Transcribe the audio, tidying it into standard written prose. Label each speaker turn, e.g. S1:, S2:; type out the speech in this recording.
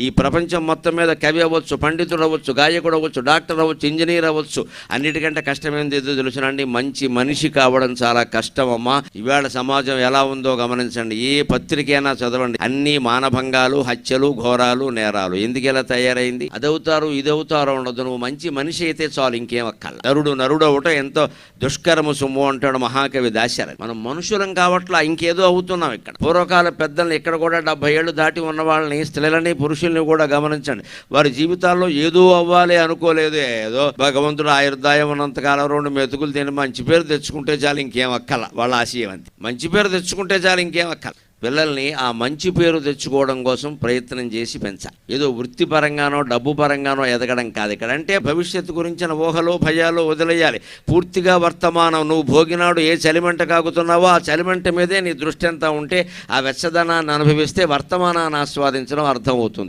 S1: ఈ ప్రపంచం మొత్తం మీద కవి అవ్వచ్చు, పండితుడు అవ్వచ్చు, గాయకుడు అవ్వచ్చు, డాక్టర్ అవ్వచ్చు, ఇంజనీర్ అవ్వచ్చు. అన్నిటికంటే కష్టమైనది ఏదో తెలుసునండి, మంచి మనిషి కావడం చాలా కష్టం అమ్మా. ఇవాళ సమాజం ఎలా ఉందో గమనించండి. ఏ పత్రికైనా చదవండి, అన్ని మానభంగాలు, హత్యలు, ఘోరాలు, నేరాలు. ఎందుకు ఇలా తయారైంది? అదవుతారు ఇదవుతారు ఉండదు. నువ్వు మంచి మనిషి అయితే చాలు, ఇంకేం అక్కల. నరుడు అవటం ఎంతో దుష్కరము సొమ్ము అంటాడు మహాకవి దాశరథి. మనం మనుషులం కావట్లా, ఇంకేదో అవుతున్నాం. ఇక్కడ పూర్వకాల పెద్దల్ని, ఇక్కడ కూడా 70 ఏళ్ళు దాటి ఉన్న వాళ్ళని, స్త్రీలని, పురుషుల్ని కూడా గమనించండి. వారి జీవితాల్లో ఏదో అవ్వాలి అనుకోలేదు. ఏదో భగవంతుడు ఆయుర్దాయం ఉన్నంతకాలం 2 మెతుకులు తిని మంచి పేరు తెచ్చుకుంటే చాలు, ఇంకేం అక్కల. వాళ్ళ ఆశయం అంతే, మంచి పేరు తెచ్చుకుంటే చాలు, ఇంకేం అక్కల. పిల్లల్ని ఆ మంచి పేరు తెచ్చుకోవడం కోసం ప్రయత్నం చేసి పెంచాలి. ఏదో వృత్తిపరంగానో డబ్బు పరంగానో ఎదగడం కాదు ఇక్కడ. అంటే భవిష్యత్తు గురించిన ఊహలు భయాలు వదిలేయాలి. పూర్తిగా వర్తమానం. నువ్వు భోగినాడు ఏ చలిమంట కాగుతున్నావో ఆ చలిమంట మీదే నీ దృష్టి అంతా ఉంటే, ఆ వెచ్చదనాన్ని అనుభవిస్తే వర్తమానాన్ని ఆస్వాదించడం అర్థమవుతుంది.